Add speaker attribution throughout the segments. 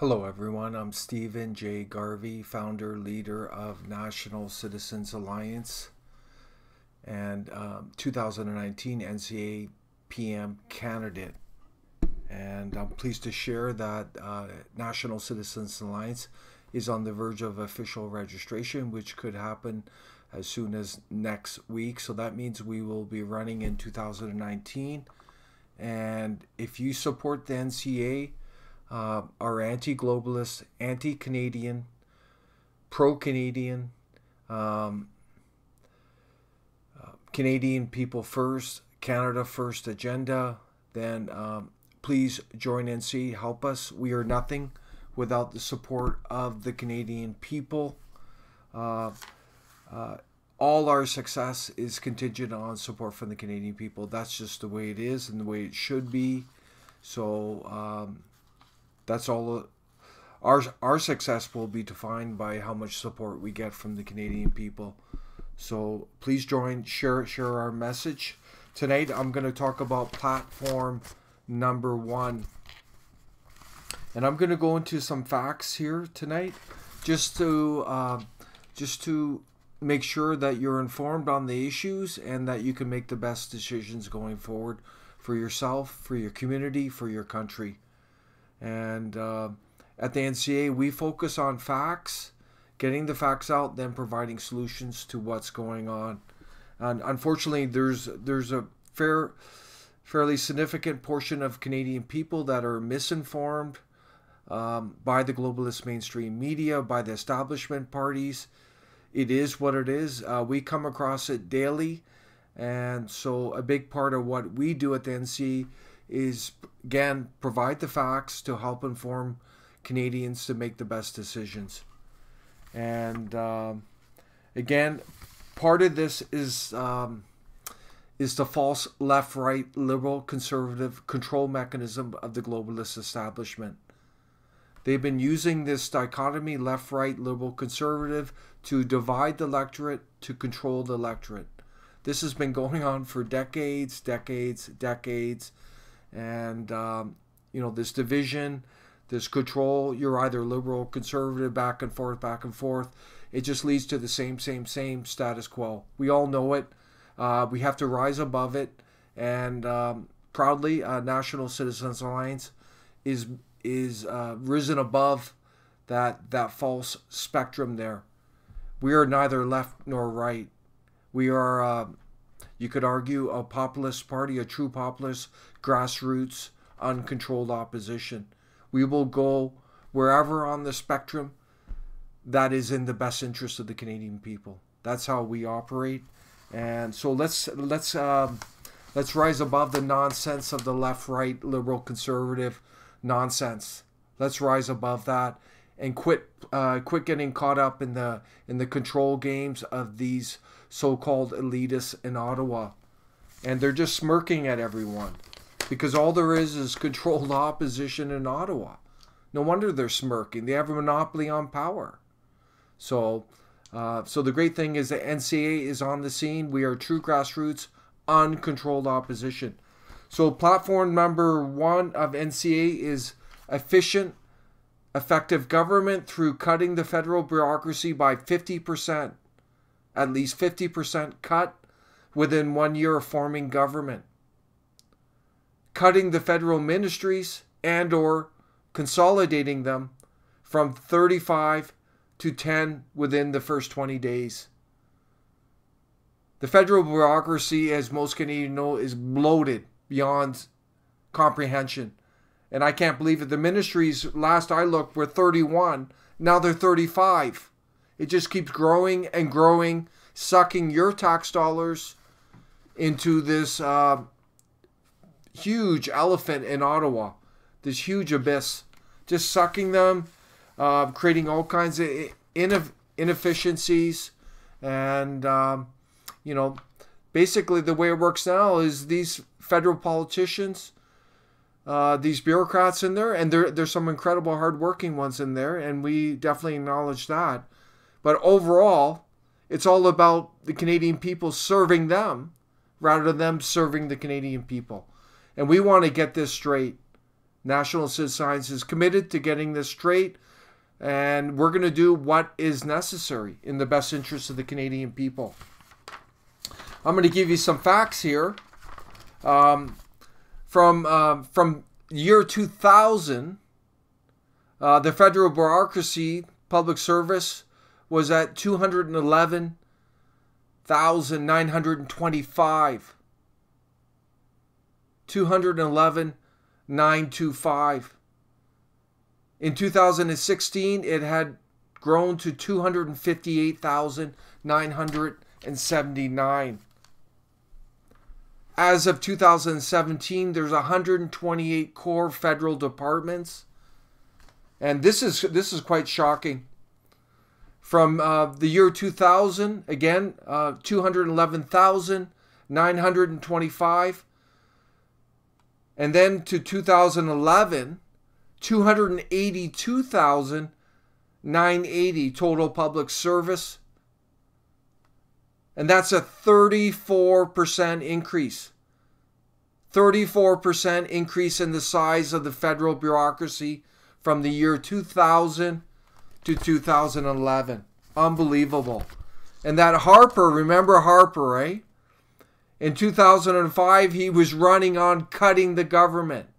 Speaker 1: Hello everyone, I'm Stephen J Garvey, founder, leader of National Citizens Alliance and 2019 NCA PM candidate. And I'm pleased to share that National Citizens Alliance is on the verge of official registration, which could happen as soon as next week. So that means we will be running in 2019. And if you support the NCA, are anti-globalist, anti-Canadian, pro-Canadian, Canadian people first, Canada first agenda, then please join NCA, help us. We are nothing without the support of the Canadian people. All our success is contingent on support from the Canadian people. That's just the way it is and the way it should be. So that's all. Our success will be defined by how much support we get from the Canadian people. So please join, share our message. Tonight I'm going to talk about platform number 1. And I'm going to go into some facts here tonight just to make sure that you're informed on the issues and that you can make the best decisions going forward for yourself, for your community, for your country. And at the NCA, we focus on facts, getting the facts out, then providing solutions to what's going on. And unfortunately, there's a fairly significant portion of Canadian people that are misinformed by the globalist mainstream media, by the establishment parties. It is what it is. We come across it daily. And so a big part of what we do at the NCA is, again, provide the facts to help inform Canadians to make the best decisions. And again, part of this is the false left-right, liberal, conservative control mechanism of the globalist establishment. They've been using this dichotomy, left-right, liberal, conservative, to divide the electorate, to control the electorate. This has been going on for decades. And, this division, this control, you're either liberal or conservative, back and forth. It just leads to the same status quo. We all know it. We have to rise above it. And proudly, National Citizens Alliance is risen above that false spectrum there. We are neither left nor right. We are, you could argue, a populist party, a true populist, grassroots, uncontrolled opposition. We will go wherever on the spectrum that is in the best interest of the Canadian people. That's how we operate. And so let's rise above the nonsense of the left, right, liberal, conservative nonsense. Let's rise above that and quit getting caught up in the control games of these so-called elitists in Ottawa. And they're just smirking at everyone because all there is controlled opposition in Ottawa. No wonder they're smirking. They have a monopoly on power. So the great thing is that NCA is on the scene. We are true grassroots, uncontrolled opposition. So platform number 1 of NCA is efficient, effective government through cutting the federal bureaucracy by 50%. At least 50% cut within 1 year of forming government. Cutting the federal ministries and or consolidating them from 35 to 10 within the first 20 days. The federal bureaucracy, as most Canadians know, is bloated beyond comprehension. And I can't believe it. The ministries, last I looked, were 31. Now they're 35. It just keeps growing and growing, sucking your tax dollars into this huge elephant in Ottawa, this huge abyss, just sucking them, creating all kinds of inefficiencies. And, basically the way it works now is these federal politicians, these bureaucrats in there, and there's some incredible hardworking ones in there, and we definitely acknowledge that. But overall, it's all about the Canadian people serving them rather than them serving the Canadian people. And we want to get this straight. National Citizen Science is committed to getting this straight, and we're going to do what is necessary in the best interest of the Canadian people. I'm going to give you some facts here. From year 2000, the federal bureaucracy, public service, was at 211,925. 211,925. In 2016, it had grown to 258,979. As of 2017, there's 128 core federal departments, and this is quite shocking. From the year 2000, again, 211,925, and then to 2011, 282,980 total public service. And that's a 34% increase. 34% increase in the size of the federal bureaucracy from the year 2000 to 2011. Unbelievable. And that Harper, remember Harper, right? In 2005, he was running on cutting the government,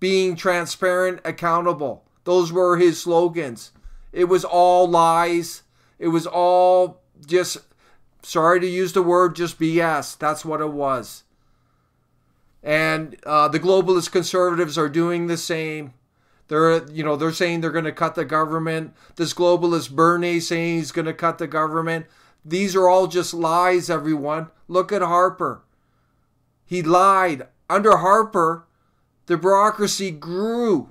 Speaker 1: being transparent, accountable. Those were his slogans. It was all lies. It was all just, sorry to use the word, just BS. That's what it was. And the globalist conservatives are doing the same. They're saying they're going to cut the government. This globalist Bernie saying he's going to cut the government. These are all just lies, everyone. Look at Harper. He lied. Under Harper, the bureaucracy grew.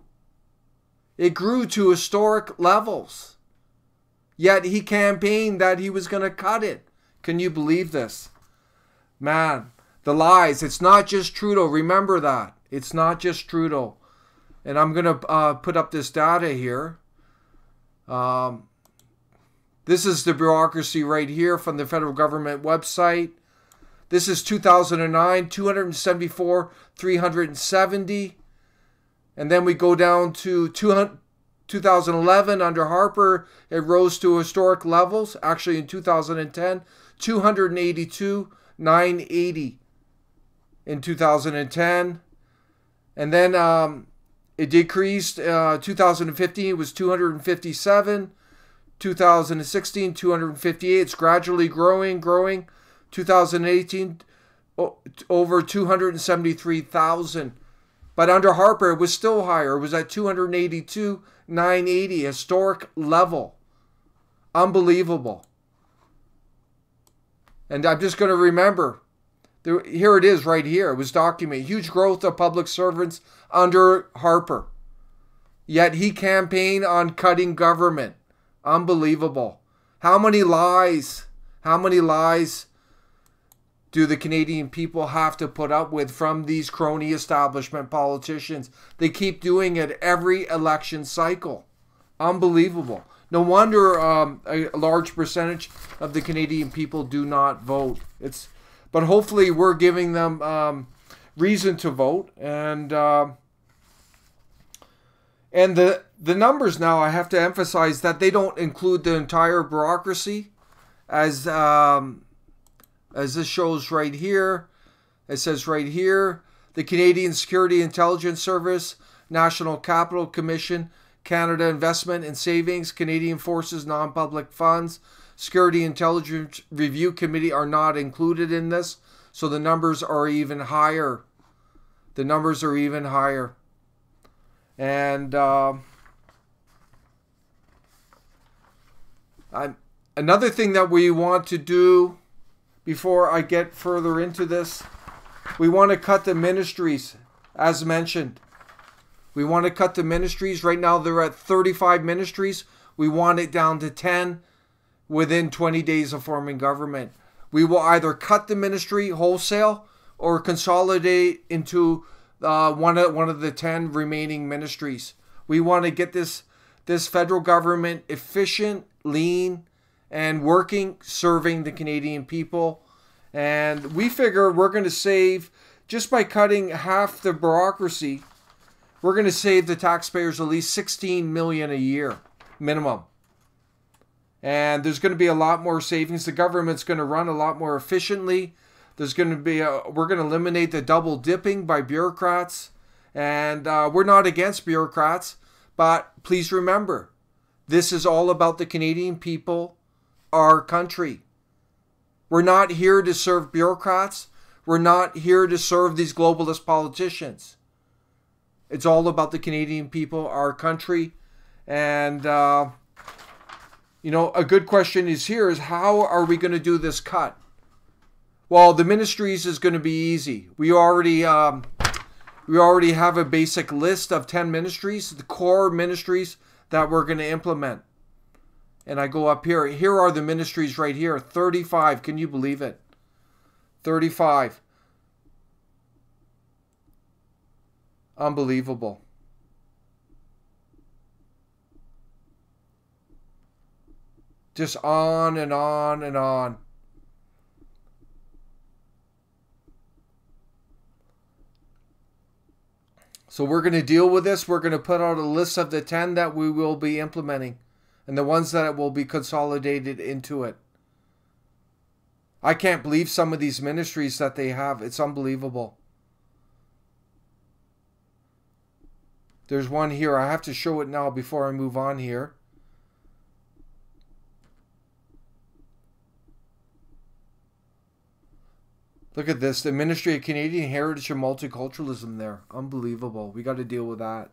Speaker 1: It grew to historic levels. Yet he campaigned that he was going to cut it. Can you believe this? Man, the lies. It's not just Trudeau. Remember that. It's not just Trudeau. And I'm going to put up this data here. This is the bureaucracy right here from the federal government website. This is 2009, 274,370. And then we go down to 2011 under Harper. It rose to historic levels. Actually, in 2010, 282,980 in 2010. And then it decreased. 2015, it was 257. 2016, 258. It's gradually growing. 2018, over 273,000. But under Harper, it was still higher. It was at 282,980, historic level. Unbelievable. And I'm just going to remember, here it is right here. It was documented. Huge growth of public servants under Harper. Yet he campaigned on cutting government. Unbelievable. How many lies do the Canadian people have to put up with from these crony establishment politicians? They keep doing it every election cycle. Unbelievable. No wonder a large percentage of the Canadian people do not vote. But hopefully we're giving them reason to vote. And the numbers now, I have to emphasize that they don't include the entire bureaucracy, as this shows right here. It says right here, the Canadian Security Intelligence Service, National Capital Commission, Canada Investment and Savings, Canadian Forces Non-Public Funds, Security Intelligence Review Committee are not included in this. So the numbers are even higher. The numbers are even higher. And another thing that we want to do before I get further into this, we want to cut the ministries, as mentioned. We want to cut the ministries. Right now they're at 35 ministries. We want it down to 10 within 20 days of forming government. We will either cut the ministry wholesale or consolidate into one of the 10 remaining ministries. We want to get this federal government efficient, lean, and working, serving the Canadian people. And we figure we're going to save, just by cutting half the bureaucracy, We're going to save the taxpayers at least $16 million a year, minimum. And there's going to be a lot more savings. The government's going to run a lot more efficiently. There's going to be we're going to eliminate the double dipping by bureaucrats. And we're not against bureaucrats, but please remember, this is all about the Canadian people, our country. We're not here to serve bureaucrats. We're not here to serve these globalist politicians. It's all about the Canadian people, our country. And, you know, a good question is how are we going to do this cut? Well, the ministries is going to be easy. We already have a basic list of 10 ministries, the core ministries that we're going to implement. And I go up here. Here are the ministries right here. 35. Can you believe it? 35. Unbelievable. Just on and on and on. So we're going to deal with this. We're going to put out a list of the 10 that we will be implementing and the ones that will be consolidated into it. I can't believe some of these ministries that they have. It's unbelievable. There's one here. I have to show it now before I move on here. Look at this. The Ministry of Canadian Heritage and Multiculturalism there. Unbelievable. We got to deal with that.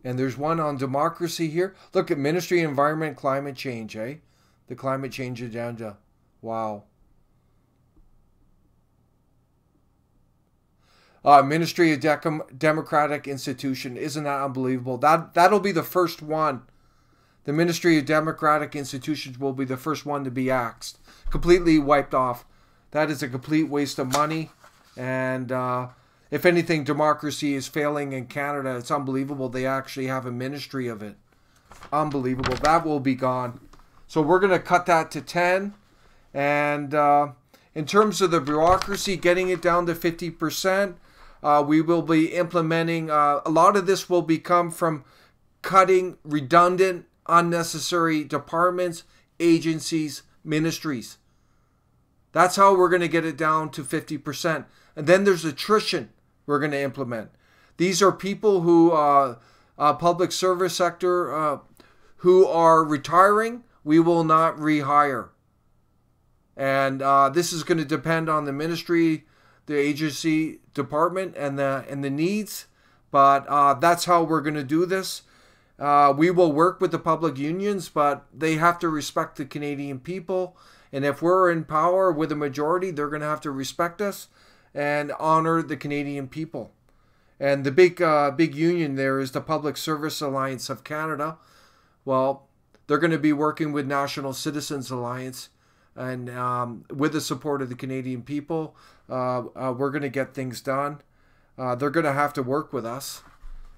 Speaker 1: And there's one on democracy here. Look at Ministry of Environment and Climate Change, eh? The climate change agenda. Wow. Ministry of Democratic Institution. Isn't that unbelievable? That'll be the first one. The Ministry of Democratic Institutions will be the first one to be axed. Completely wiped off. That is a complete waste of money. And if anything, democracy is failing in Canada. It's unbelievable. They actually have a ministry of it. Unbelievable. That will be gone. So we're going to cut that to 10. And in terms of the bureaucracy, getting it down to 50%, we will be implementing, a lot of this will become from cutting redundant, unnecessary departments, agencies, ministries. That's how we're going to get it down to 50%. And then there's attrition we're going to implement. These are people who, public service sector, who are retiring. We will not rehire. And this is going to depend on the ministry, the agency, department, and the needs. But that's how we're going to do this. We will work with the public unions, but they have to respect the Canadian people. And if we're in power with a majority, they're going to have to respect us and honor the Canadian people. And the big union there is the Public Service Alliance of Canada. Well, they're going to be working with National Citizens Alliance. And with the support of the Canadian people, we're going to get things done. They're going to have to work with us.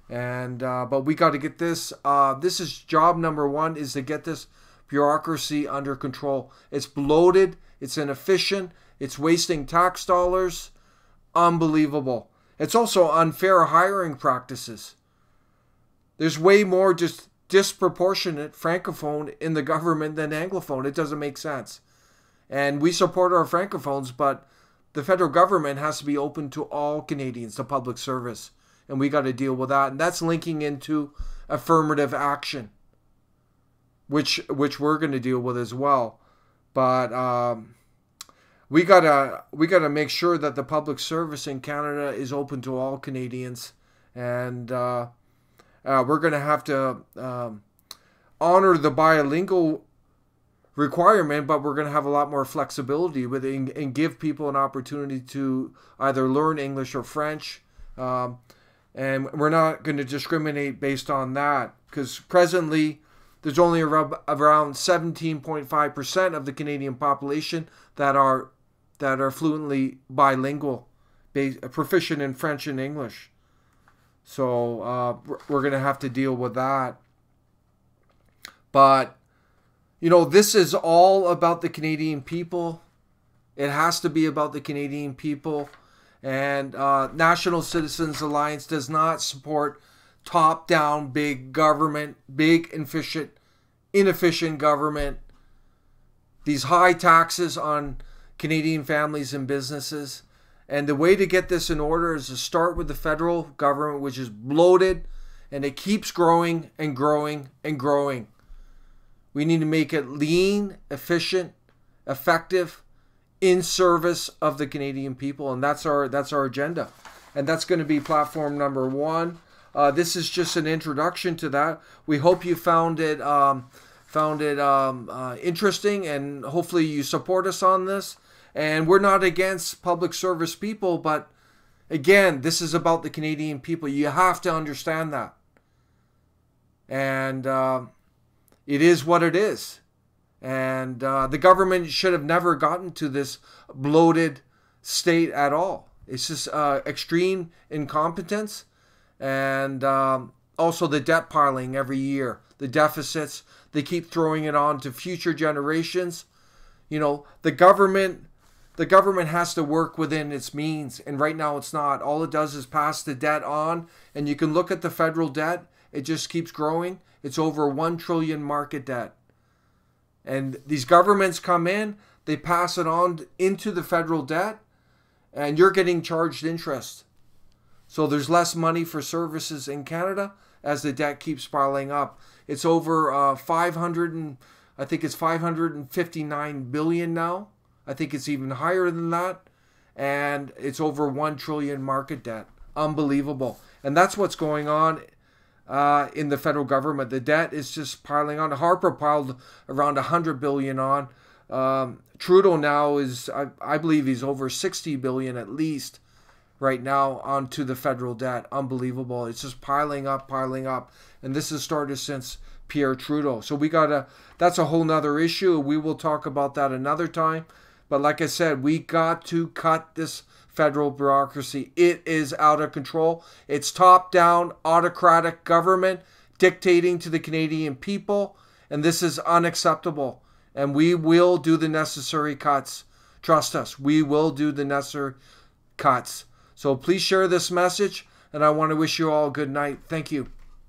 Speaker 1: And but we got to get this. This is job number one, is to get this bureaucracy under control. It's bloated. It's inefficient. It's wasting tax dollars. Unbelievable. It's also unfair hiring practices. There's way more just disproportionate Francophone in the government than Anglophone. It doesn't make sense. And we support our Francophones, but the federal government has to be open to all Canadians, to public service. And we got to deal with that. And that's linking into affirmative action, which we're going to deal with as well. But we gotta make sure that the public service in Canada is open to all Canadians. And we're going to have to honor the bilingual requirement, but we're going to have a lot more flexibility with it and give people an opportunity to either learn English or French. And we're not going to discriminate based on that, because presently there's only around 17.5% of the Canadian population that are fluently bilingual, proficient in French and English. So we're going to have to deal with that. But, you know, this is all about the Canadian people. It has to be about the Canadian people. And National Citizens Alliance does not support top-down big government, big inefficient government, these high taxes on Canadian families and businesses. And the way to get this in order is to start with the federal government, which is bloated, and it keeps growing and growing and growing. We need to make it lean, efficient, effective, in service of the Canadian people, and that's our agenda, and that's going to be platform number 1. This is just an introduction to that. We hope you found it interesting, and hopefully you support us on this. And we're not against public service people, but again, this is about the Canadian people. You have to understand that, and it is what it is. And the government should have never gotten to this bloated state at all. It's just extreme incompetence, and also the debt piling every year, the deficits. They keep throwing it on to future generations. You know, the government has to work within its means, and right now it's not. All it does is pass the debt on, and you can look at the federal debt. It just keeps growing. It's over 1 trillion market debt. And these governments come in, they pass it on into the federal debt, and you're getting charged interest. So there's less money for services in Canada as the debt keeps piling up. It's over I think it's 559 billion now. I think it's even higher than that. And it's over 1 trillion market debt. Unbelievable. And that's what's going on in the federal government. The debt is just piling on. Harper piled around 100 billion on. Trudeau now is, I believe he's over 60 billion at least right now onto the federal debt. Unbelievable. It's just piling up. And this has started since Pierre Trudeau. So that's a whole nother issue. We will talk about that another time. But like I said, we got to cut this federal bureaucracy. It is out of control. It's top-down autocratic government dictating to the Canadian people, and this is unacceptable. And we will do the necessary cuts. Trust us, we will do the necessary cuts. So please share this message, and I want to wish you all a good night. Thank you.